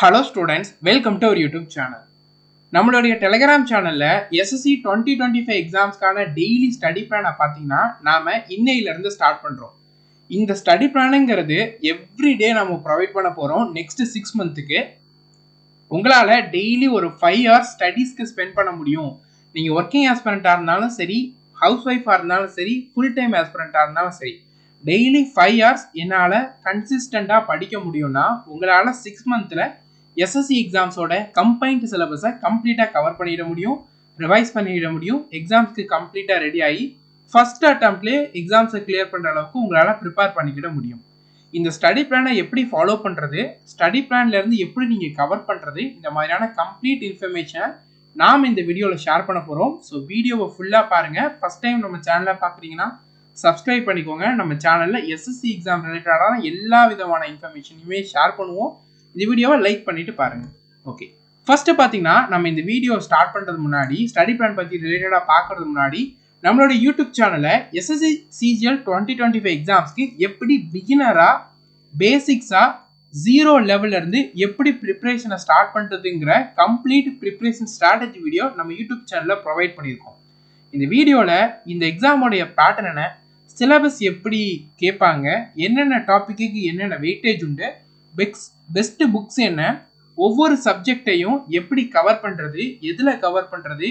Hello students, welcome to our YouTube channel. நம்மளுடைய Telegram சேனல்ல SSC 2025 எக்ஸாம்ஸ்க்கான daily study பிளானை பார்த்தீங்கன்னா நாம இன்னையிலிருந்து ஸ்டார்ட் பண்றோம். இந்த ஸ்டடி பிளானுங்கிறது எவ்ரிடே நம்ம ப்ரொவைட் பண்ண போறோம் நெக்ஸ்ட் 6 மந்த்துக்கு. உங்களால டெய்லி ஒரு 5 hours ஸ்டடீஸ்க்கு ஸ்பெண்ட் பண்ண முடியும். நீங்க ஒர்க்கிங் ஆஸ்பிரண்டா இருந்தாலும் சரி, ஹவுஸ் ஒய்ஃபா இருந்தாலும் சரி, ஃபுல் டைம் ஆஸ்பிரண்டா இருந்தாலும் சரி, டெய்லி 5 hours என்னால் கன்சிஸ்டண்டாக படிக்க முடியும்னா உங்களால் 6 மந்த்தில் SSC எக்ஸாம்ஸோட கம்பைன்டு சிலபஸை கம்ப்ளீட்டாக கவர் பண்ணிட முடியும், ரிவைஸ் பண்ணிட முடியும், எக்ஸாம்ஸ்க்கு கம்ப்ளீட்டாக ரெடி ஆகி ஃபர்ஸ்ட் அட்டம்ப்ட்லேயே எக்ஸாம்ஸை கிளியர் பண்ணுற அளவுக்கு உங்களால் ப்ரிப்பேர் பண்ணிக்கிட முடியும். இந்த ஸ்டடி பிளானை எப்படி ஃபாலோ பண்ணுறது, ஸ்டடி பிளான்லேருந்து எப்படி நீங்கள் கவர் பண்ணுறது, இந்த மாதிரியான கம்ப்ளீட் இன்ஃபர்மேஷனை நாம் இந்த வீடியோவில் ஷேர் பண்ண போகிறோம். ஸோ வீடியோவை ஃபுல்லாக பாருங்கள். ஃபஸ்ட் டைம் நம்ம சேனலை பார்க்குறீங்கன்னா சப்ஸ்கிரைப் பண்ணிக்கோங்க. நம்ம சேனலில் SSC எக்ஸாம் ரிலேட்டடான எல்லா விதமான இன்ஃபர்மேஷனையுமே ஷேர் பண்ணுவோம். இந்த வீடியோவை லைக் பண்ணிட்டு பாருங்க. ஓகே, ஃபர்ஸ்ட் பார்த்தீங்கன்னா நம்ம இந்த வீடியோ ஸ்டார்ட் பண்ணுறது முன்னாடி, ஸ்டடி பிளான் பற்றி ரிலேட்டடாக பார்க்கறது முன்னாடி, நம்மளோட யூடியூப் சேனலை SSC CGL 2025 எக்ஸாம்ஸ்க்கு எப்படி பிகினராக பேசிக்ஸாக 0 லெவல்ல இருந்து எப்படி ப்ரிப்பரேஷனை ஸ்டார்ட் பண்ணுறதுங்கிற கம்ப்ளீட் ப்ரிப்பரேஷன் ஸ்ட்ராட்டஜி வீடியோ நம்ம யூடியூப் சேனலில் ப்ரொவைட் பண்ணியிருக்கோம். இந்த வீடியோவில் இந்த எக்ஸாமோடைய பேட்டர்ன் என்ன, சிலபஸ் எப்படி கேட்பாங்க, என்னென்ன டாப்பிக்கு என்னென்ன வெயிட்டேஜ் உண்டு, பெஸ்ட் புக்ஸ் என்ன, ஒவ்வொரு சப்ஜெக்டையும் எப்படி கவர் பண்ணுறது, எதில் கவர் பண்ணுறது,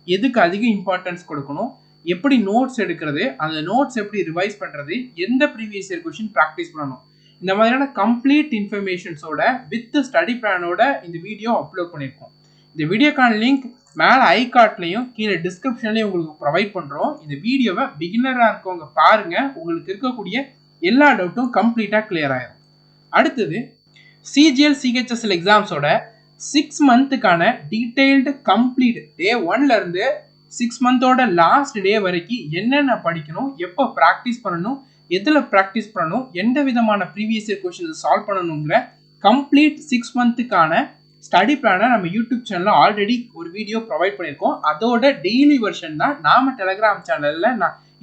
எதுக்கு அதிக இம்பார்ட்டன்ஸ் கொடுக்கணும், எப்படி நோட்ஸ் எடுக்கிறது, அந்த நோட்ஸ் எப்படி ரிவைஸ் பண்ணுறது, எந்த ப்ரீவியஸ் இயர் கொஸ்டின் ப்ராக்டிஸ் பண்ணணும், இந்த மாதிரியான கம்ப்ளீட் இன்ஃபர்மேஷன்ஸோட வித் ஸ்டடி பிளானோட இந்த வீடியோ அப்லோட் பண்ணியிருக்கோம். இந்த வீடியோக்கான லிங்க் மேலே ஐகார்ட்லையும் கீழே டிஸ்கிரிப்ஷன்லையும் உங்களுக்கு ப்ரொவைட் பண்ணுறோம். இந்த வீடியோவை பிகினராக இருக்கவங்க பாருங்கள், உங்களுக்கு இருக்கக்கூடிய எல்லா டவுட்டும் கம்ப்ளீட்டாக கிளியர் ஆயிடும். அடுத்தது CGL CHSL எக்ஸாம்ஸோட 6 மந்த்துக்கான டீட்டெயில்டு கம்ப்ளீட் டே 1ல இருந்து 6 மந்தோட லாஸ்ட் டே வரைக்கும் என்னென்ன படிக்கணும், எப்போ ப்ராக்டிஸ் பண்ணணும், எதில் ப்ராக்டிஸ் பண்ணணும், எந்த விதமான ப்ரீவியஸ் இயர் கொஸ்டின்ஸ் சால்வ் பண்ணணுங்கிற கம்ப்ளீட் 6 மந்த்துக்கான ஸ்டடி பிளானை நம்ம யூடியூப் சேனலில் ஆல்ரெடி ஒரு வீடியோ ப்ரொவைட் பண்ணியிருக்கோம். அதோட டெய்லி வெர்ஷன் தான் நாம டெலிகிராம் சேனலில்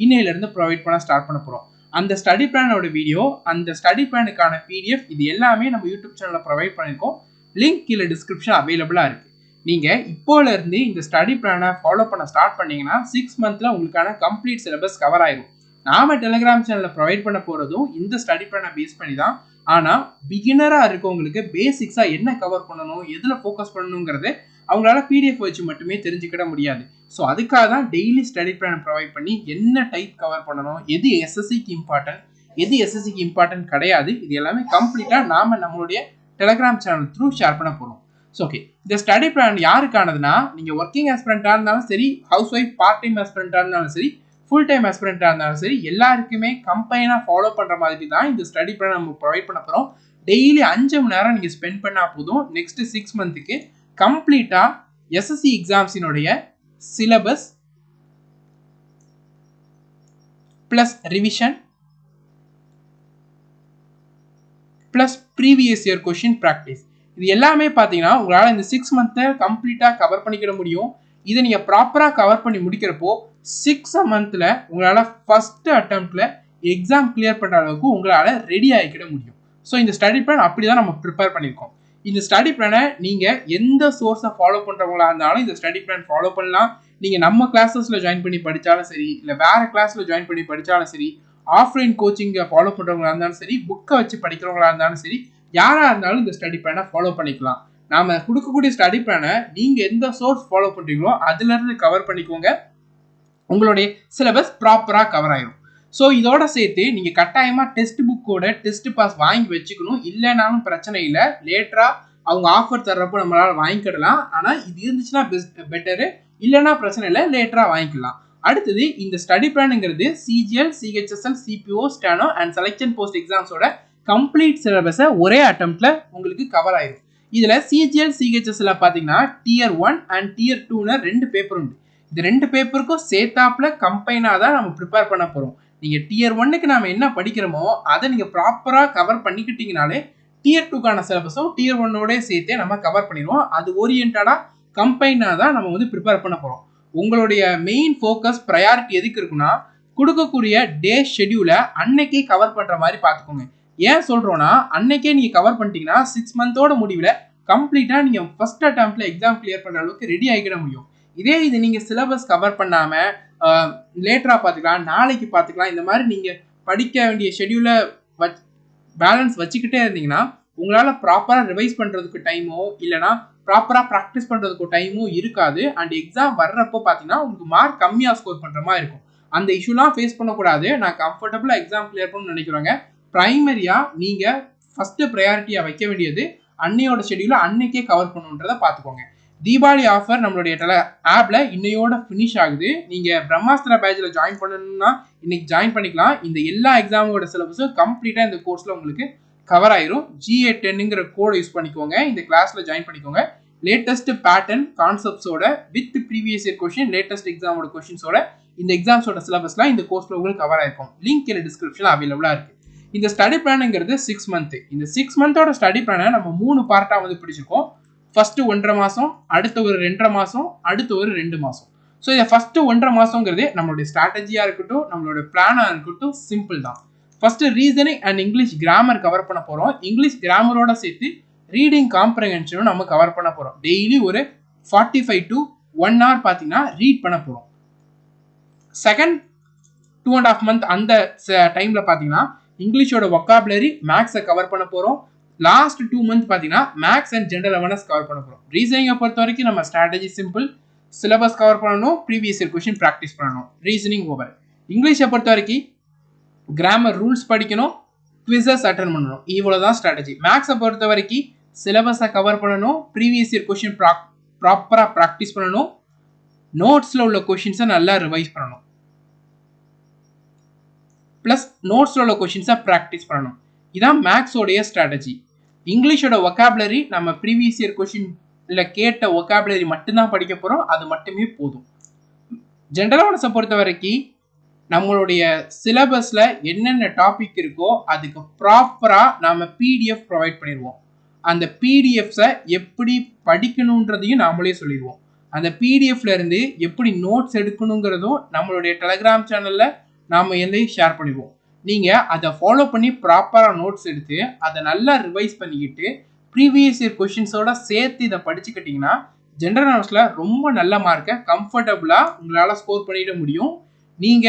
இன்னையிலேருந்து ப்ரொவைட் பண்ண ஸ்டார்ட் பண்ண போகிறோம். அந்த ஸ்டடி பிளானோட வீடியோ, அந்த ஸ்டடி பிளானுக்கான PDF இது எல்லாமே நம்ம யூடியூப் சேனலில் ப்ரொவைட் பண்ணியிருக்கோம். லிங்க் கீழே டிஸ்கிரிப்ஷன் அவைலபிளாக இருக்குது. நீங்கள் இப்போலேருந்து இந்த ஸ்டடி பிளானை ஃபாலோ பண்ண ஸ்டார்ட் பண்ணிங்கன்னா 6 மந்தில் உங்களுக்கான கம்ப்ளீட் சிலபஸ் கவர் ஆயிடும். நாம டெலிகிராம் சேனலில் ப்ரொவைட் பண்ண போகிறதும் இந்த ஸ்டடி பிளானை பேஸ் பண்ணி தான். ஆனால் பிகினராக இருக்கவங்களுக்கு பேசிக்ஸாக என்ன கவர் பண்ணணும், எதில் ஃபோக்கஸ் பண்ணணுங்கிறது அவங்களால PDF வச்சு மட்டுமே தெரிஞ்சுக்கிட முடியாது. ஸோ அதுக்காக தான் டெய்லி ஸ்டடி பிளான் ப்ரொவைட் பண்ணி என்ன டைப் கவர் பண்ணணும், எது SSCக்கு இம்பார்ட்டன்ட், எது SSCக்கு இம்பார்ட்டன்ட் கிடையாது, இது எல்லாமே கம்ப்ளீட்டாக நாம் நம்மளுடைய டெலிகிராம் சேனல் த்ரூ ஷேர் பண்ண போகிறோம். ஸோ ஓகே, இந்த ஸ்டடி பிளான் யாருக்கானதுன்னா, நீங்கள் ஒர்க்கிங் ஆஸ்பிரண்டாக இருந்தாலும் சரி, ஹவுஸ் ஒய்ஃப் பார்ட் டைம் ஆஸ்பிரண்டாக இருந்தாலும் சரி, ஃபுல் டைம் ஆஸ்பிரண்டாக இருந்தாலும் சரி, எல்லாருக்குமே கம்பைனாக ஃபாலோ பண்ணுற மாதிரி தான் இந்த ஸ்டடி பிளான் நம்ம ப்ரொவைட் பண்ண போகிறோம். டெய்லி 5 மணி நேரம் நீங்கள் ஸ்பெண்ட் பண்ணால் போதும். நெக்ஸ்ட் 6 மந்த்துக்கு கம்ப்ளீட்டாக SSC எக்ஸாம்ஸினுடைய syllabus plus revision plus previous year question practice, இது எல்லாமே பார்த்தீங்கன்னா உங்களால் இந்த 6 மந்த்தை கம்ப்ளீட்டாக கவர் பண்ணிக்கிட முடியும். இதை நீங்கள் ப்ராப்பராக கவர் பண்ணி முடிக்கிறப்போ 6 மந்தில் உங்களால் ஃபர்ஸ்ட் அட்டம்ப்டில் எக்ஸாம் கிளியர் பண்ணுற அளவுக்கு உங்களால் ரெடி ஆகிக்கிட முடியும். ஸோ இந்த ஸ்டடி பிளான் அப்படி தான் நம்ம ப்ரிப்பேர் பண்ணியிருக்கோம். இந்த ஸ்டடி பிளானை நீங்கள் எந்த சோர்ஸை ஃபாலோ பண்ணுறவங்களா இருந்தாலும் இந்த ஸ்டடி பிளான் ஃபாலோ பண்ணலாம். நீங்கள் நம்ம கிளாஸஸில் ஜாயின் பண்ணி படித்தாலும் சரி, இல்லை வேறு கிளாஸில் ஜாயின் பண்ணி படித்தாலும் சரி, ஆஃப்லைன் கோச்சிங்கை ஃபாலோ பண்ணுறவங்களா இருந்தாலும் சரி, புக்கை வச்சு படிக்கிறவங்களா இருந்தாலும் சரி, யாராக இருந்தாலும் இந்த ஸ்டடி பிளானை ஃபாலோ பண்ணிக்கலாம். நாம் கொடுக்கக்கூடிய ஸ்டடி பிளானை நீங்கள் எந்த சோர்ஸ் ஃபாலோ பண்ணுறீங்களோ அதுலேருந்து கவர் பண்ணிக்கோங்க. உங்களுடைய சிலபஸ் ப்ராப்பராக கவர் ஆயிடும். ஸோ இதோட சேர்த்து நீங்கள் கட்டாயமாக டெஸ்ட் புக்கோட டெஸ்ட் பாஸ் வாங்கி வச்சுக்கணும். இல்லைனாலும் பிரச்சனை இல்லை, லேட்டராக அவங்க ஆஃபர் தர்றப்போ நம்மளால் வாங்கிக்கிடலாம். ஆனால் இது இருந்துச்சுன்னா பெட்டரு, இல்லைனா பிரச்சனை இல்லை, லேட்டராக வாங்கிக்கலாம். அடுத்தது இந்த ஸ்டடி பிளானுங்கிறது CGL CHSL CPO Steno and selection post எக்ஸாம்ஸோட கம்ப்ளீட் சிலபஸை ஒரே அட்டம்ப்டில் உங்களுக்கு கவர் ஆயிடும். இதில் CGL CHSL பார்த்தீங்கன்னா Tier 1 அண்ட் Tier 2ன்னு 2 பேப்பர் உண்டு. இந்த 2 பேப்பருக்கும் சேர்த்தாப்பில் கம்பைனாக தான் நம்ம ப்ரிப்பேர் பண்ண போகிறோம். நீங்கள் Tier 1க்கு நாம் என்ன படிக்கிறோமோ அதை நீங்கள் ப்ராப்பராக கவர் பண்ணிக்கிட்டீங்கனாலே Tier 2க்கான சிலபஸும் Tier 1ஓட சேர்த்தே நம்ம கவர் பண்ணிடுவோம். அது ஓரியன்டாக கம்பைனாக தான் நம்ம வந்து ப்ரிப்பேர் பண்ண போகிறோம். உங்களுடைய மெயின் ஃபோக்கஸ் ப்ரையாரிட்டி எதுக்கு இருக்குன்னா, கொடுக்கக்கூடிய டே ஷெடியூலை அன்னைக்கே கவர் பண்ணுற மாதிரி பார்த்துக்கோங்க. ஏன் சொல்கிறோன்னா, அன்னைக்கே நீங்கள் கவர் பண்ணிட்டீங்கன்னா 6 மந்தோட முடிவில் கம்ப்ளீட்டா நீங்க ஃபர்ஸ்ட் அட்டெம்ப்ட்ல எக்ஸாம் கிளியர் பண்ற அளவுக்கு ரெடி ஆகிட முடியும். இதே இது நீங்க சிலபஸ் கவர் பண்ணாம லேட்டரா பார்த்துக்கலாம், நாளைக்கு பார்த்துக்கலாம், இந்த மாதிரி நீங்க படிக்க வேண்டிய ஷெட்யூலை பேலன்ஸ் வச்சுக்கிட்டே இருந்தீங்கன்னா உங்களால ப்ராப்பரா ரிவைஸ் பண்றதுக்கு டைமோ இல்லைனா ப்ராப்பரா ப்ராக்டிஸ் பண்றதுக்கு டைமோ இருக்காது. அண்ட் எக்ஸாம் வர்றப்போ பார்த்தீங்கன்னா உங்களுக்கு மார்க் கம்மியா ஸ்கோர் பண்ற மாதிரி இருக்கும். அந்த இஷ்யூலாம் ஃபேஸ் பண்ணக்கூடாது. நான் கம்ஃபர்டபுளா எக்ஸாம் கிளியர் பண்ணணும்னு நினைக்கிறேங்க. பிரைமரியா நீங்க ஃபர்ஸ்ட் ப்ரையாரிட்டியா வைக்க வேண்டியது அன்னையோட ஷெட்யூலை அன்னைக்கே கவர் பண்ணுன்றதை பார்த்துக்கோங்க. தீபாவளி ஆஃபர் நம்மளுடைய ஆப்ல இன்னையோட ஃபினிஷ் ஆகுது. நீங்க பிரம்மாஸ்திரா பேட்ச்ல ஜாயின் பண்ணணும்னா இன்னைக்கு ஜாயின் பண்ணிக்கலாம். இந்த எல்லா எக்ஸாமோட சிலபஸும் கம்ப்ளீட்டா இந்த கோர்ஸ்ல உங்களுக்கு கவர் ஆயிரும். GA10ங்கிற கோட் யூஸ் பண்ணிக்கோங்க. இந்த கிளாஸ்ல ஜாயின் பண்ணிக்கோங்க. லேட்டஸ்ட் பேட்டர்ன் கான்செப்ட்ஸோட with previous year question, latest எக்ஸாமோட கொஸ்டின்ஸோட இந்த எக்ஸாம்ஸோட சிலபஸ்லாம் இந்த கோர்ஸ்ல உங்களுக்கு கவர் ஆயிருக்கும். லிங்க் கீழே டிஸ்கிரிப்ஷன்ல அவைலபிளா இருக்கு. இந்த ஸ்டடி பிளானுங்கிறது 6 மந்த். இந்த 6 மந்தோட ஸ்டடி பிளானை நம்ம 3 பார்ட்டா வந்து பிடிச்சிருக்கோம். ஃபர்ஸ்ட் 1.5 மாசம், அடுத்த ஒரு 2.5 மாசம், அடுத்த ஒரு 2 மாசம். ஸோ இதை ஃபர்ஸ்ட் 1.5 மாசங்கிறது நம்மளுடைய ஸ்ட்ராட்டஜியா இருக்கட்டும், நம்மளோட பிளானா இருக்கட்டும், சிம்பிள் தான். First reasoning and English grammar cover பண்ண போறோம். இங்கிலீஷ் கிராமரோட சேர்த்து ரீடிங் காம்ப்ரஹென்ஷனும் நம்ம கவர் பண்ண போறோம். டெய்லி ஒரு 45 to 1 hour பார்த்தீங்கன்னா ரீட் பண்ண போறோம். செகண்ட் 2.5 month அந்த டைம்ல பார்த்தீங்கன்னா இங்கிலீஷோட வொக்காபுலரி மேக்ஸை கவர் பண்ண போறோம். லாஸ்ட் 2 month பார்த்தீங்கன்னா maths and general awareness cover பண்ண போறோம். ரீசனிங்கை பொறுத்த வரைக்கும் நம்ம ஸ்ட்ராட்டஜி சிம்பிள், சிலபஸ் கவர் பண்ணணும், ப்ரீவியஸ் இயர் கொஸ்டின் ப்ராக்டிஸ் பண்ணணும், ரீசனிங் ஓவர். இங்கிலீஷை பொறுத்த வரைக்கும் கிராமர் ரூல்ஸ் படிக்கணும், குவிசஸ் அட்டென்ட் பண்ணணும், இவ்வளவுதான் ஸ்ட்ராட்டஜி. மேக்ஸை பொறுத்த வரைக்கும் சிலபஸை கவர் பண்ணணும், ப்ரீவியஸ் இயர் கொஸ்டின் ப்ராப்பரா ப்ராக்டிஸ் பண்ணணும், நோட்ஸ்ல உள்ள கொஸ்டின்ஸை நல்லா ரிவைஸ் பண்ணணும், பிளஸ் நோட்ஸ்ல உள்ள கொஸ்டின்ஸை ப்ராக்டிஸ் பண்ணணும். இதான் மேக்ஸோடைய ஸ்ட்ராட்டஜி. இங்கிலீஷோட வொக்காபுலரி நம்ம ப்ரீவியஸ் இயர் கொஸ்டின்ல கேட்ட வொக்காபுலரி மட்டும்தான் படிக்க போறோம், அது மட்டுமே போதும். ஜெனரல் அவேர்னஸை பொறுத்த வரைக்கும் நம்மளுடைய சிலபஸ்ல என்னென்ன டாபிக் இருக்கோ அதுக்கு ப்ராப்பரா நாம PDF ப்ரொவைட் பண்ணிடுவோம். அந்த PDFஸை எப்படி படிக்கணுன்றதையும் நாமளே சொல்லிடுவோம். அந்த PDFல இருந்து எப்படி நோட்ஸ் எடுக்கணுங்கிறதும் நம்மளுடைய டெலிகிராம் சேனல்ல நாம எதையும் ஷேர் பண்ணிடுவோம். நீங்க அதை ஃபாலோ பண்ணி ப்ராப்பரா நோட்ஸ் எடுத்து அதை நல்லா ரிவைஸ் பண்ணிக்கிட்டு ப்ரீவியஸ் இயர் கொஸ்டின்ஸோட சேர்த்து இதை படிச்சுக்கிட்டீங்கன்னா ஜெனரல் அவேர்னஸ்ல ரொம்ப நல்ல மார்க்கை கம்ஃபர்டபுளா உங்களால ஸ்கோர் பண்ணிட முடியும். நீங்க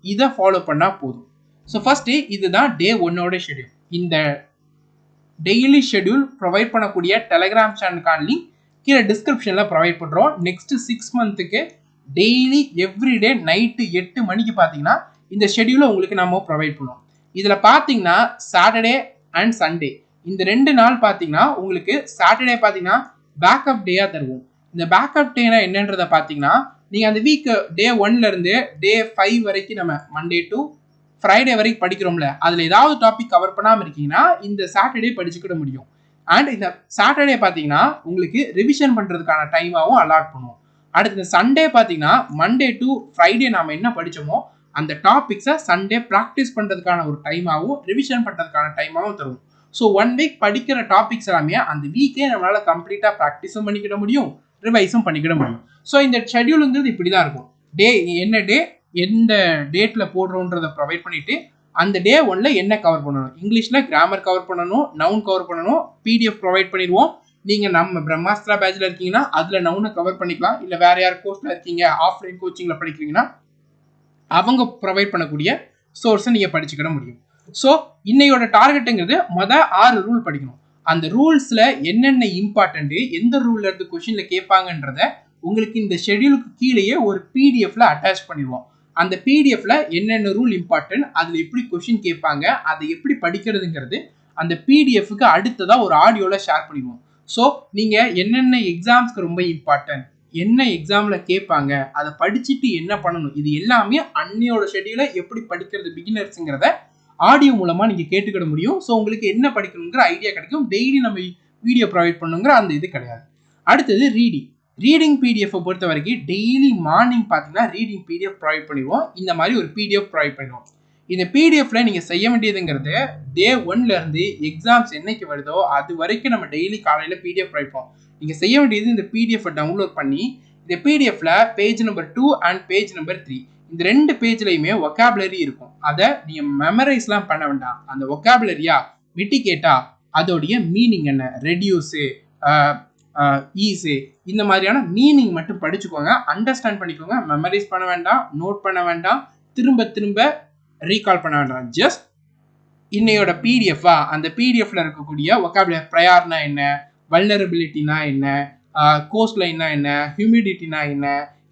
இதை ஃபாலோ பண்ணா போதும். ஸோ ஃபர்ஸ்ட் இதுதான் டே 1ஓட ஷெட்யூல். இந்த டெய்லி ஷெட்யூல் ப்ரொவைட் பண்ணக்கூடிய டெலிகிராம் சேனலுக்கான லிங்க் கீழே டிஸ்கிரிப்ஷன்ல ப்ரொவைட் பண்றோம். நெக்ஸ்ட் 6 மந்த்துக்கு டெய்லி எவ்ரிடே நைட்டு 8 மணிக்கு பார்த்தீங்கன்னா இந்த ஷெட்யூலை உங்களுக்கு நம்ம ப்ரொவைட் பண்ணுவோம். இதில் பார்த்தீங்கன்னா சாட்டர்டே அண்ட் சண்டே இந்த 2 நாள் பார்த்தீங்கன்னா உங்களுக்கு சாட்டர்டே பார்த்தீங்கன்னா பேக்கப் டேயாக தருவோம். இந்த பேக்கப் டேனா என்னன்றதை பார்த்தீங்கன்னா நீங்கள் அந்த வீக் டே 1ல இருந்து டே 5 வரைக்கும் நம்ம மண்டே டு ஃப்ரைடே வரைக்கும் படிக்கிறோம்ல, அதில் ஏதாவது டாபிக் கவர் பண்ணாமல் இருக்கீங்கன்னா இந்த சாட்டர்டே படிச்சுக்கிட முடியும். அண்ட் இந்த சாட்டர்டே பார்த்தீங்கன்னா உங்களுக்கு ரிவிஷன் பண்ணுறதுக்கான டைமாகவும் அலாட் பண்ணுவோம். அடுத்து இந்த சண்டே பார்த்தீங்கன்னா மண்டே டு ஃப்ரைடே நாம் என்ன படித்தோமோ அந்த டாபிக்ஸை சண்டே ப்ராக்டிஸ் பண்ணுறதுக்கான ஒரு டைமாகவும் ரிவிஷன் பண்ணுறதுக்கான டைமாகவும் தருவோம். ஸோ 1 வீக் படிக்கிற டாபிக்ஸ் எல்லாமே அந்த வீக்கே நம்மளால் கம்ப்ளீட்டாக ப்ராக்டிஸும் பண்ணிக்கிட முடியும், ரிவைஸும் பண்ணிக்கிட முடியும். ஸோ இந்த ஷெட்யூலுங்கிறது இப்படி தான் இருக்கும். டே என்ன டே எந்த டேட்டில் போடுறோன்றதை ப்ரொவைட் பண்ணிவிட்டு அந்த டே 1ல என்ன கவர் பண்ணணும், இங்கிலீஷில் கிராமர் கவர் பண்ணணும், நவுன் கவர் பண்ணணும், PDF ப்ரொவைட் பண்ணிடுவோம். நீங்கள் நம்ம பிரம்மாஸ்திரா பேட்சில் இருக்கீங்கன்னா அதில் நவுனை கவர் பண்ணிக்கலாம். இல்லை வேறு யார் கோர்ஸில் இருக்கீங்க ஆஃப்லைன் கோச்சிங்கில் படிக்கிறீங்கன்னா அவங்க ப்ரொவைட் பண்ணக்கூடிய சோர்ஸை நீங்கள் படிச்சுக்கிட முடியும். ஸோ இன்னையோட டார்கெட்டுங்கிறது 6 ரூல் படிக்கணும். அந்த ரூல்ஸில் என்னென்ன இம்பார்ட்டன்ட்டு, எந்த ரூல்ல இருந்து கொஸ்டினில் கேட்பாங்கன்றத உங்களுக்கு இந்த ஷெட்யூலுக்கு கீழேயே ஒரு PDFல அட்டாச் பண்ணிடுவோம். அந்த PDFல என்னென்ன ரூல் இம்பார்ட்டன்ட், அதில் எப்படி கொஸ்டின் கேட்பாங்க, அதை எப்படி படிக்கிறதுங்கிறது அந்த PDFக்கு அடுத்ததாக ஒரு ஆடியோவில் ஷேர் பண்ணிடுவோம். ஸோ நீங்கள் என்னென்ன எக்ஸாம்ஸ்க்கு ரொம்ப இம்பார்ட்டன்ட், என்ன எக்ஸாமில் கேட்பாங்க, அதை படிச்சுட்டு என்ன பண்ணணும், இது எல்லாமே அன்னையோட ஷெட்யூலை எப்படி படிக்கிறது பிகினர்ஸுங்கிறத ஆடியோ மூலமாக நீங்கள் கேட்டுக்கிட முடியும். ஸோ உங்களுக்கு என்ன படிக்கணுங்கிற ஐடியா கிடைக்கும். டெய்லி நம்ம வீடியோ ப்ரொவைட் பண்ணுங்கிற அந்த இது கிடையாது. அடுத்தது ரீடிங் PDF பொறுத்த வரைக்கும் டெய்லி மார்னிங் பார்த்தீங்கன்னா ரீடிங் PDF ப்ரொவைட் பண்ணிடுவோம். இந்த மாதிரி ஒரு PDF ப்ரொவைட் பண்ணிடுவோம். இந்த PDFல நீங்கள் செய்ய வேண்டியதுங்கிறது டே 1ல இருந்து எக்ஸாம்ஸ் என்னைக்கு வருதோ அது வரைக்கும் நம்ம டெய்லி காலையில் PDF ப்ரொவைட் பண்ணுவோம். நீங்கள் செய்ய வேண்டியது இந்த PDF டவுன்லோட் பண்ணி இந்த PDFல page number 2 and page number 3 இந்த 2 பேஜ்லையுமே வொக்காபுலரி இருக்கும். அதை நீங்கள் மெமரைஸ்லாம் பண்ண வேண்டாம். அந்த வொக்காபுலரியா மிட்டிகேட்டா அதோடைய மீனிங் என்ன, ரெடியூஸு, ஈஸி இந்த மாதிரியான மீனிங் மட்டும் படிச்சுக்கோங்க, அண்டர்ஸ்டாண்ட் பண்ணிக்கோங்க. மெமரைஸ் பண்ண வேண்டாம், நோட் பண்ண வேண்டாம், திரும்ப திரும்ப ரீகால் பண்ண வேண்டாம். ஜஸ்ட் இன்னையோட பிடிஎஃபா அந்த பிடிஎஃப்ல இருக்கக்கூடிய ஒகாபுலரி ப்ரையார்னா என்ன, வல்னரபிலிட்டினா என்ன, கோஸ்ட்லைனா என்ன, ஹியூமிடிட்டினா என்ன,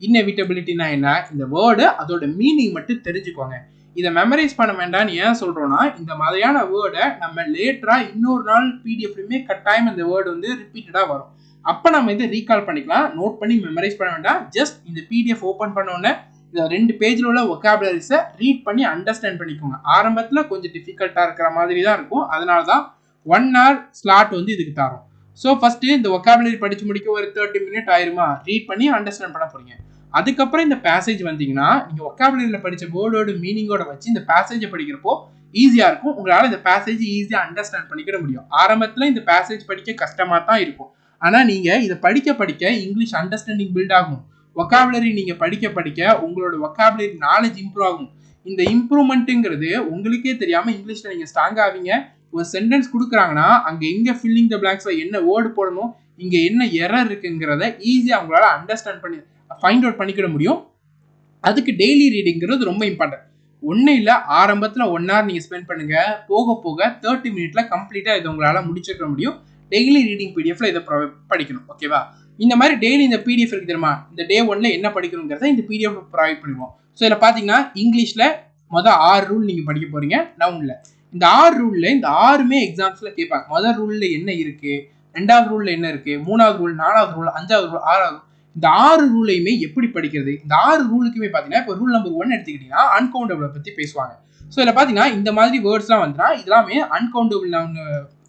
இன்னெவிட்டபிலிட்டினா என்ன, இந்த வேர்டு அதோட மீனிங் மட்டும் தெரிஞ்சுக்கோங்க. இதை மெமரைஸ் பண்ண வேண்டாம்னு ஏன் சொல்றோம்னா, இந்த மாதிரியான வேர்டை நம்ம லேட்டரா இன்னொரு நாள் பிடிஎஃப்லயுமே கட்டாயம் இந்த வேர்டு வந்து ரிப்பீட்டடா வரும். அப்ப நம்ம இதை ரீகால் பண்ணிக்கலாம். நோட் பண்ணி மெமரைஸ் பண்ண வேண்டாம். ஜஸ்ட் இந்த பிடிஎஃப் ஓபன் பண்ண உடனே இந்த 2 பேஜ்ல உள்ள ஒகாபுலரிஸை ரீட் பண்ணி அண்டர்ஸ்டாண்ட் பண்ணிக்கோங்க. ஆரம்பத்துல கொஞ்சம் டிஃபிகல்ட்டா இருக்கிற மாதிரி தான் இருக்கும். அதனாலதான் 1 hour ஸ்லாட் வந்து இதுக்கு தரோம். ஸோ ஃபர்ஸ்ட் இந்த ஒகாபுலரி படிச்சு முடிக்க ஒரு 30 minutes ஆயிருமா, ரீட் பண்ணி அண்டர்ஸ்டாண்ட் பண்ண போறீங்க. அதுக்கப்புறம் இந்த பேசேஜ் வந்தீங்கன்னா நீங்க ஒகாபுலரியில படிச்ச வேர்டோட மீனிங்கோட வச்சு இந்த பேசேஜை படிக்கிறப்போ ஈஸியா இருக்கும். உங்களால இந்த பேசேஜ் ஈஸியா அண்டர்ஸ்டாண்ட் பண்ணிக்கிற முடியும். ஆரம்பத்துல இந்த பேசேஜ் படிக்க கஷ்டமா தான் இருக்கும். ஆனா நீங்க இதை படிக்க படிக்க இங்கிலீஷ் அண்டர்ஸ்டாண்டிங் பில்ட் ஆகும். ஒகாபுலரி நீங்க படிக்க படிக்க உங்களோட ஒகாபுலரி நாலேஜ் இம்ப்ரூவ் ஆகும். இந்த இம்ப்ரூவ்மெண்ட்டுங்கிறது உங்களுக்கே தெரியாம இங்கிலீஷ்ல நீங்க ஸ்ட்ராங் ஆவீங்க. ஒரு சென்டென்ஸ் கொடுக்குறாங்கன்னா அங்க எங்க ஃபில்லிங் த பிளாங்க்ஸ்ல என்ன வேர்டு போடணும், இங்க என்ன எரர் இருக்குங்கிறத ஈஸியா உங்களால அண்டர்ஸ்டாண்ட் பண்ணி ஃபைண்ட் அவுட் பண்ணிக்கிட முடியும். அதுக்கு டெய்லி ரீடிங்கிறது ரொம்ப இம்பார்ட்டன்ட். ஒன்னும் இல்ல, ஆரம்பத்துல 1 hour நீங்க ஸ்பெண்ட் பண்ணுங்க. போக போக 30 minutesல கம்ப்ளீட்டா இதை உங்களால முடிச்சுக்க முடியும். டெய்லி ரீடிங் பிடிஎஃப்ல இதை படிக்கணும். ஓகேவா? இந்த மாதிரி டெய்லி இந்த பிடிஎஃப் இருக்கு தெரியுமா, இந்த டே 1ல என்ன படிக்கணுங்கிறத இந்த பிடிஎஃப் ப்ரொவைட் பண்ணுவோம். ஸோ இதில் பார்த்தீங்கன்னா இங்கிலீஷ்ல மொதல் 6 ரூல் நீங்க படிக்க போறீங்க. நவுன்ல இந்த 6 ரூல்ல இந்த 6மே எக்ஸாம்ஸ்ல கேட்பாங்க. முதல் ரூல்ல என்ன இருக்கு, 2வது ரூல்ல என்ன இருக்கு, 3வது ரூல், 4வது ரூல், 5வது ரூல், 6வது ரூல், இந்த 6 ரூலையுமே எப்படி படிக்கிறது. இந்த 6 ரூலுக்குமே பார்த்தீங்கன்னா இப்போ ரூல் நம்பர் 1 எடுத்துக்கிட்டீங்கன்னா அன்கவுண்டபிளை பத்தி பேசுவாங்க. ஸோ இதில் பார்த்தீங்கன்னா இந்த மாதிரி வேர்ட்ஸ்லாம் வந்துன்னா இதெல்லாமே அன்கவுண்டபிள் நவுன்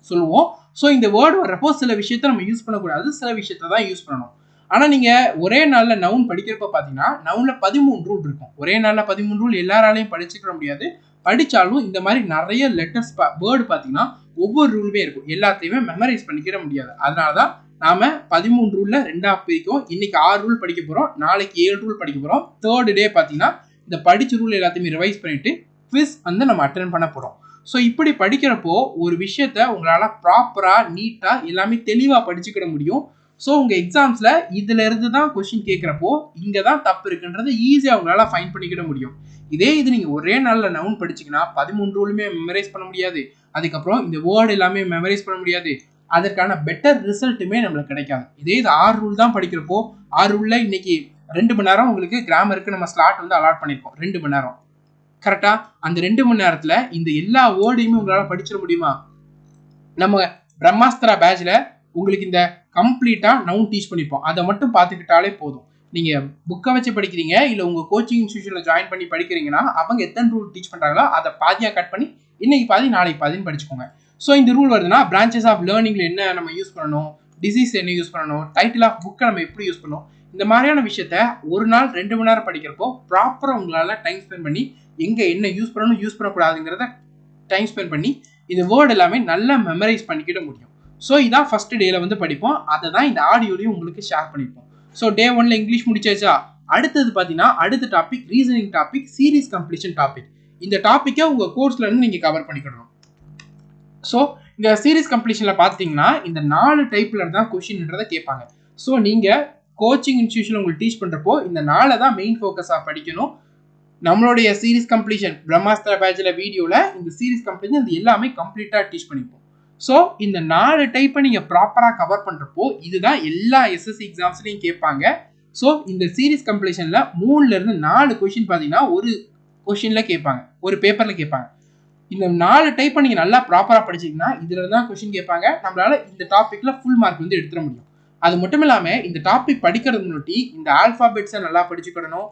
சொல்லுவோம். ஸோ இந்த வேர்டு வர்றப்போ சில விஷயத்த நம்ம யூஸ் பண்ணக்கூடாது, சில விஷயத்த தான் யூஸ் பண்ணணும். ஆனா நீங்க ஒரே நாள்ல நவுன் படிக்கிறப்ப பாத்தீங்கன்னா நவுன்ல 13 ரூல் இருக்கும். ஒரே நாள்ல 13 ரூல் எல்லாராலையும் படிச்சுக்க முடியாது. படிச்சாலும் இந்த மாதிரி நிறைய லெட்டர்ஸ் வேர்டு பாத்தீங்கன்னா ஒவ்வொரு ரூலுமே இருக்கும். எல்லாத்தையுமே மெமரைஸ் பண்ணிக்கிட முடியாது. அதனாலதான் நாம 13 ரூல்ல 2ஆ பிரிக்கும். இன்னைக்கு 6 ரூல் படிக்க போறோம், நாளைக்கு 7 ரூல் படிக்க போறோம். தேர்ட் டே பாத்தீங்கன்னா இந்த படிச்ச ரூல் எல்லாத்தையுமே ரிவைஸ் பண்ணிட்டு குவிஸ் வந்து நம்ம அட்டெண்ட் பண்ண போறோம். ஸோ இப்படி படிக்கிறப்போ ஒரு விஷயத்த உங்களால ப்ராப்பரா நீட்டா எல்லாமே தெளிவா படிச்சுக்கிட முடியும். ஸோ உங்க எக்ஸாம்ஸ்ல இதுல இருந்து தான் கொஸ்டின் கேட்கிறப்போ இங்க தான் தப்பு இருக்குன்றது ஈஸியா உங்களால ஃபைன் பண்ணிக்கிட முடியும். இதே இது நீங்க ஒரே நாள்ல நவுன் படிச்சீங்கன்னா 13 ரூலுமே மெமரைஸ் பண்ண முடியாது. அதுக்கப்புறம் இந்த வேர்டு எல்லாமே மெமரைஸ் பண்ண முடியாது. அதற்கான பெட்டர் ரிசல்ட்டுமே நம்மளுக்கு கிடைக்காது. இதே இது 6 ரூல் தான் படிக்கிறப்போ 6 ரூல்ல இன்னைக்கு 2 மணி நேரம் உங்களுக்கு கிராமருக்கு நம்ம ஸ்லாட் வந்து அலாட் பண்ணிருக்கோம். 2 மணி நேரம் கரெக்டா? அந்த 2 மணி நேரத்துல இந்த எல்லா வேர்டையுமே உங்களால படிச்சிட முடியுமா? நம்ம பிரம்மாஸ்திரா பேட்ச்ல உங்களுக்கு இந்த கம்ப்ளீட்டா நவுன் டீச் பண்ணிப்போம். அதை மட்டும் பார்த்துக்கிட்டாலே போதும். நீங்க புக்கை வச்சு படிக்கிறீங்க இல்ல உங்க கோச்சிங் இன்ஸ்டியூஷன்ல ஜாயின் பண்ணி படிக்கிறீங்கன்னா அவங்க எத்தனை ரூல் டீச் பண்றாங்களோ அதை பாதியா கட் பண்ணி இன்னைக்கு பாதி நாளைக்கு பாதின்னு படிச்சுக்கோங்க. ஸோ இந்த ரூல் வருதுன்னா பிரான்ச்சஸ் ஆஃப் லேர்னிங்ல என்ன நம்ம யூஸ் பண்ணணும், டிசீஸ் என்ன யூஸ் பண்ணணும், டைட்டில் ஆஃப் புக்கை நம்ம எப்படி யூஸ் பண்ணணும், இந்த மாதிரியான விஷயத்த ஒரு நாள் 2 மணி நேரம் படிக்கிறப்போ ப்ராப்பரா உங்களால டைம் ஸ்பெண்ட் பண்ணி எங்க என்ன யூஸ் பண்ணணும் யூஸ் பண்ணக்கூடாதுங்கிறத டைம் ஸ்பெண்ட் பண்ணி இந்த வேர்டு எல்லாமே நல்லா மெமரைஸ் பண்ணிக்கிட முடியும். ஸோ இதான் ஃபர்ஸ்ட் டேல வந்து படிப்போம். அதை தான் இந்த ஆடியோலையும் உங்களுக்கு ஷேர் பண்ணிப்போம். ஸோ டே 1ல இங்கிலீஷ் முடிச்சாச்சா? அடுத்தது பார்த்தீங்கன்னா அடுத்த topic reasoning topic, series completion topic. இந்த டாப்பிக்கை உங்க கோர்ஸ்ல இருந்து நீங்க கவர் பண்ணிக்கிடணும். ஸோ இந்த சீரீஸ் கம்ப்ளீஷன்ல பார்த்தீங்கன்னா இந்த 4 டைப்ல தான் கொஸ்டின்ன்றதை கேட்பாங்க. ஸோ நீங்க கோச்சிங் இன்ஸ்டியூஷன்ல உங்களுக்கு டீச் பண்றப்போ இந்த 4 தான் மெயின் ஃபோக்கஸா படிக்கணும். நம்மளுடைய சீரீஸ் கம்ப்ளீஷன் பிரம்மாஸ்திரா பேட்ச்ல வீடியோல இந்த சீரீஸ் கம்ப்ளீஷன் இது எல்லாமே கம்ப்ளீட்டா டீச் பண்ணிப்போம். ஸோ இந்த 4 டைப்பை நீங்க ப்ராப்பரா கவர் பண்றப்போ இதுதான் எல்லா எஸ்எஸ்சி எக்ஸாம்ஸ்லையும் கேட்பாங்க. ஸோ இந்த சீரீஸ் கம்ப்ளீஷன்ல 3ல இருந்து 4 கொஸ்டின் பார்த்தீங்கன்னா ஒரு கொஸ்டின்ல கேட்பாங்க, ஒரு பேப்பர்ல கேட்பாங்க. இந்த 4 டைப்பை நீங்க நல்லா ப்ராப்பரா படிச்சீங்கன்னா இதுல தான் கொஸ்டின் கேட்பாங்க. நம்மளால இந்த டாபிக்ல ஃபுல் மார்க் வந்து எடுத்துட முடியும். அது மட்டும் இல்லாம இந்த டாபிக் படிக்கிறதுக்கு முன்னாடி இந்த ஆல்பாபெட்ஸை நல்லா படிச்சுக்கணும்.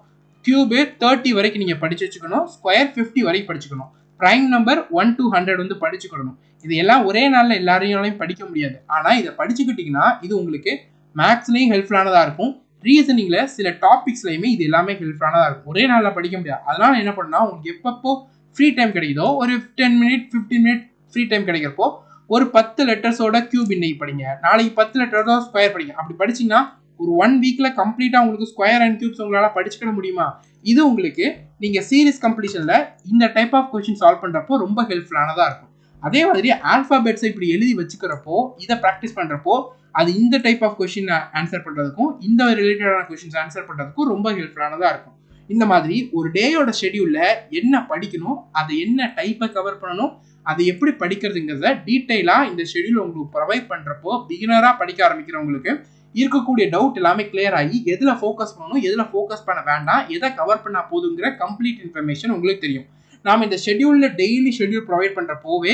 கியூபு 30 வரைக்கும் நீங்க படிச்சு வச்சுக்கணும். ஸ்கொயர் 50 வரைக்கும் படிச்சுக்கணும். பிரைம் நம்பர் 1 to 100 வந்து படிச்சுக்கணும். இது எல்லாம் ஒரே நாள்ல எல்லாரையும் படிக்க முடியாது. ஆனா இதை படிச்சுக்கிட்டீங்கன்னா இது உங்களுக்கு மேக்ஸ்லயும் ஹெல்ப்ஃபுல்லானதா இருக்கும். ரீசனிங்ல சில டாபிக்ஸ்லயுமே இது எல்லாமே ஹெல்ப்ஃபுல்லானதா இருக்கும். ஒரே நாள்ல படிக்க முடியாது. அதனால என்ன பண்ணா உங்களுக்கு எப்பப்போ ஃப்ரீ டைம் கிடைக்குதோ ஒரு 10 minutes 15 minutes ஃப்ரீ டைம் கிடைக்கிறப்போ ஒரு 10 லெட்டர்ஸோட கியூப் இன்னைக்கு படிங்க, நாளைக்கு 10 லெட்டர்ஸோட ஸ்கொயர் படிங்க. அப்படி படிச்சீங்கன்னா ஒரு 1 வீக்ல கம்ப்ளீட்டா உங்களுக்கு ஸ்கொயர் அண்ட் கியூப்ஸ் உங்களால படிச்சுக்க முடியுமா? இது உங்களுக்கு நீங்க சீரீஸ் கம்ப்ளீஷன்ல இந்த டைப் ஆஃப் கொஸ்டின் சால்வ் பண்றப்போ ரொம்ப ஹெல்ப்ஃபுல்லானதா இருக்கும். அதே மாதிரி ஆல்பாபெட்ஸை இப்படி எழுதி வச்சுக்கிறப்போ இதை ப்ராக்டிஸ் பண்றப்போ அது இந்த டைப் ஆஃப் கொஸ்டின் ஆன்சர் பண்றதுக்கும் இந்த ரிலேட்டடான கொஸ்டின்ஸ் ஆன்சர் பண்றதுக்கும் ரொம்ப ஹெல்ப்ஃபுல்லானதா இருக்கும். இந்த மாதிரி ஒரு டேயோட ஷெட்யூல்ல என்ன படிக்கணும், அதை என்ன டைப்பை கவர் பண்ணணும், அதை எப்படி படிக்கிறதுங்கிறத டீட்டெயிலா இந்த ஷெட்யூல் உங்களுக்கு ப்ரொவைட் பண்றப்போ பிகினரா படிக்க ஆரம்பிக்கிறவங்களுக்கு இருக்கக்கூடிய டவுட் எல்லாமே கிளியர் ஆகி எதுல ஃபோக்கஸ் பண்ணணும், எதுல ஃபோக்கஸ் பண்ண வேண்டாம், எதை கவர் பண்ணா போதுங்கிற கம்ப்ளீட் இன்ஃபர்மேஷன் உங்களுக்கு தெரியும். நாம இந்த ஷெட்யூல்ல டெய்லி ஷெட்யூல் ப்ரொவைட் பண்றப்போவே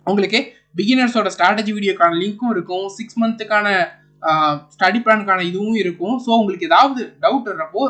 உங்களுக்கு பிகினர்ஸோட ஸ்ட்ராட்டஜி வீடியோக்கான லிங்க்கும் இருக்கும், 6 மந்த்துக்கான ஸ்டடி பிளானுக்கான இதுவும் இருக்கும். ஸோ உங்களுக்கு ஏதாவது டவுட் வர்றப்போ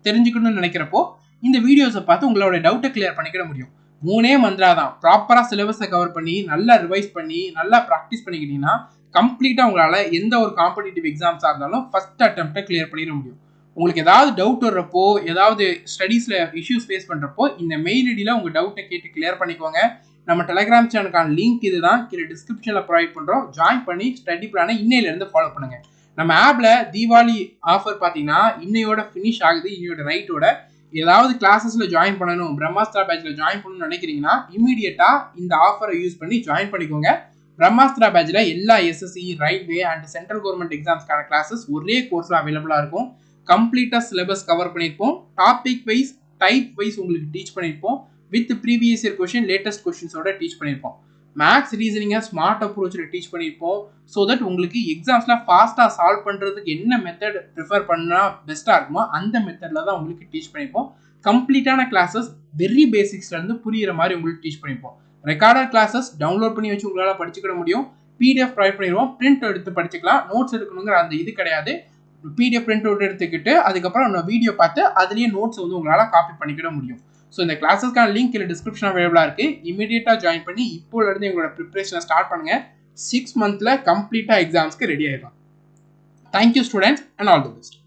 தெரிஞ்சுக்கணும்னு நினைக்கிறப்போ இந்த வீடியோஸை பார்த்து உங்களோட டவுட்டை கிளியர் பண்ணிக்கிட முடியும். 3 மந்த்ரா தான் ப்ராப்பராக சிலபஸை கவர் பண்ணி நல்லா ரிவைஸ் பண்ணி நல்லா ப்ராக்டிஸ் பண்ணிக்கிட்டீங்கன்னா கம்ப்ளீட்டாக உங்களால் எந்த ஒரு காம்படிட்டிவ் எக்ஸாம்ஸாக இருந்தாலும் ஃபர்ஸ்ட் அட்டெம்ப்டை கிளியர் பண்ணிட முடியும். உங்களுக்கு ஏதாவது டவுட் வர்றப்போ ஏதாவது ஸ்டடீஸில் இஷ்யூஸ் ஃபேஸ் பண்ணுறப்போ இந்த மெயில் ஐடியில் உங்கள் டவுட்டை கேட்டு கிளியர் பண்ணிக்கோங்க. நம்ம டெலிகிராம் சேனலுக்கான லிங்க் இதுதான், கீழே டிஸ்கிரிப்ஷனில் ப்ரொவைட் பண்ணுறோம். ஜாயின் பண்ணி ஸ்டடி பிளானை இன்னையிலேருந்து ஃபாலோ பண்ணுங்க. நம்ம ஆப்ல தீபாவளி ஆஃபர் பார்த்தீங்கன்னா இன்னையோட ஃபினிஷ் ஆகுது. இன்னையோட நைட்டோட ஏதாவது கிளாஸஸ்ல ஜாயின் பண்ணணும், பிரம்மாஸ்திரா பேட்ச்ல ஜாயின் பண்ணணும்னு நினைக்கிறீங்கன்னா இமீடியட்டா இந்த ஆஃபரை யூஸ் பண்ணி ஜாயின் பண்ணிக்கோங்க. பிரம்மாஸ்திரா பேட்ச்ல எல்லா SSC, railway and central government எக்ஸாம்ஸ்க்கான கிளாஸஸ் ஒரே கோர்ஸ்ல அவைலபிளா இருக்கும். கம்ப்ளீட்டா சிலபஸ் கவர் பண்ணியிருப்போம். டாபிக் வைஸ், டைப் வைஸ் உங்களுக்கு டீச் பண்ணியிருப்போம். With previous year question, latest கொஸ்டின்ஸோட டீச் பண்ணியிருப்போம். மேக்ஸ் ரீசனிங்கை ஸ்மார்ட் அப்ரோச்சில் டீச் பண்ணியிருப்போம். ஸோ தட் உங்களுக்கு எக்ஸாம்ஸில் ஃபாஸ்ட்டாக சால்வ் பண்ணுறதுக்கு என்ன மெத்தட் ப்ரிஃபர் பண்ணால் பெஸ்ட்டாக இருக்குமோ அந்த மெத்தடில் தான் உங்களுக்கு டீச் பண்ணியிருப்போம். கம்ப்ளீட்டான கிளாஸஸ் வெரி பேசிக்ஸ்லேருந்து புரியிற மாதிரி உங்களுக்கு டீச் பண்ணியிருப்போம். ரெக்கார்டட் கிளாஸஸ் டவுன்லோட் பண்ணி வச்சு உங்களால் படிச்சுக்கிட முடியும். பிடிஎஃப் ப்ரொவைட் பண்ணிடுவோம், பிரிண்ட் எடுத்து படிச்சுக்கலாம். நோட்ஸ் எடுக்கணுங்கிற அந்த இது கிடையாது. பிடிஎஃப் பிரிண்ட் அவுட் எடுத்துக்கிட்டு அதுக்கப்புறம் வீடியோ பார்த்து அதுலேயே நோட்ஸ் வந்து உங்களால் காப்பி பண்ணிக்கிட முடியும். ஸோ இந்த கிளாஸஸ்க்கான லிங்க் இல்லை டிஸ்கிரிப்ஷன் அவைலபிளாக இருக்குது. இமீடியட்டாக ஜாயின் பண்ணி இப்போலேருந்து எங்களோட ப்ரிப்பரேஷனை ஸ்டார்ட் பண்ணுங்கள். 6 மந்த்தில் கம்ப்ளீட்டாக எக்ஸாம்ஸ்க்கு ரெடி ஆகிடலாம். Thank you students and all the best.